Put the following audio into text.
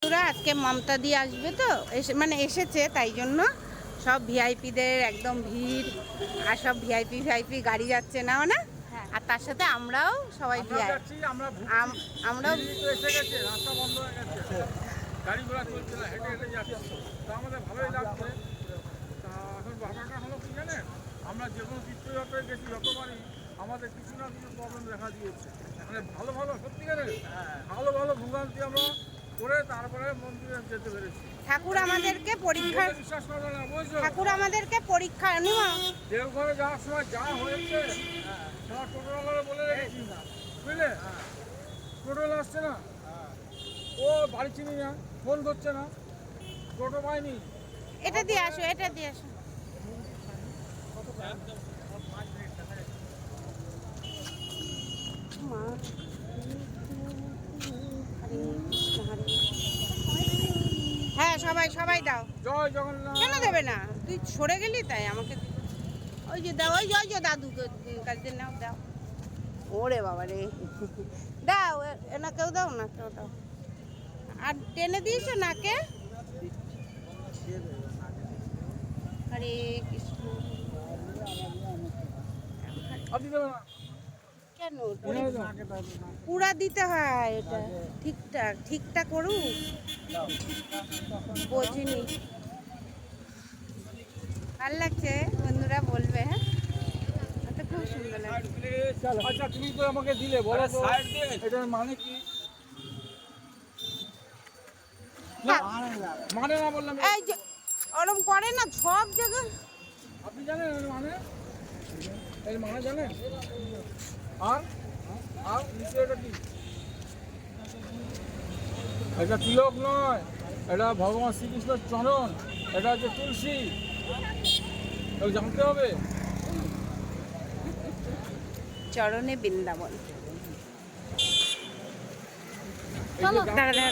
বন্ধুরা, আজকে মমতা দি আসবে তো, এসেছে, তাই জন্য সব ভিআইপিদের একদম ভিড়। আর সব ভিআইপি গাড়ি যাচ্ছে না না, আর তার সাথে আমরাও সবাই ভিআইপি। আমরাও এসে গেছে, রাস্তা বন্ধ হয়ে গেছে, গাড়ি ঘোড়া চলছে না, হেঁটে হেঁটে যাচ্ছে। তা আমাদের ভালোই লাগছে। তা এখন ব্যাপারটা হলো কি জানেন, আমরা যে কোনো তীর্থযাত্রায় গেছি যতবারই আমাদের কিছু না কিছু প্রবলেম দেখা দিয়েছে। মানে ভালো ভালো সত্যিকারের ভালো ভালো ভোগান্তি আমরা করে তারপরে মন্দিরে যেতে পেরেছি। ঠাকুর আমাদেরকে পরীক্ষা, বিশ্বাস করবে না, বুঝছো? ঠাকুর আমাদেরকে পরীক্ষা নিও। দেওঘরে যাওয়ার সময় যা হয়েছে সব টোটোওয়ালারা বলে রেখেছি, বুঝলে? টোটোওয়ালা আসছে না, ও বাড়ি চিনি না, ফোন করছে না, টোটো পাইনি। এটা দিয়ে আসো, এটা দিয়ে আসো। মা, হ্যাঁ সবাই সবাই দাও। জয় জগন্নাথ। কেন দেবে না? তুই সরে গেলি তাই আমাকে। ওই যে দাও, ওই যে দাদুকে কাছে নাও, দাও। ওরে বাবা রে, দাও না, কেউ দাও না, কেউ দাও। আর টেনে দিয়েছো নাকে? হরে কৃষ্ণ। আপনি দেবেন না? কেন পুরা দিতে হয়? এটা ঠিকঠাক ঠিকঠাক করুক, বোঝিনি। ভাল লাগছে বন্ধুরা, বলবে। হ্যাঁ, এটা খুব সুন্দর লাগছে। আচ্ছা তুমি তো আমাকে দিলে, বলো তো এটার মানে কি? মানে না বললাম। এই যে ওরম করে না সব জায়গায়। আপনি জানেন এর মানে? এর মানে জানেন? আর আর নিচে এটা কি? এটা তিলক নয়, এটা ভগবান শ্রীকৃষ্ণের চরণ, এটা হচ্ছে তুলসী। জানতে হবে। চরণে বৃন্দাবন। এই যে দাঁড়া দাঁড়া।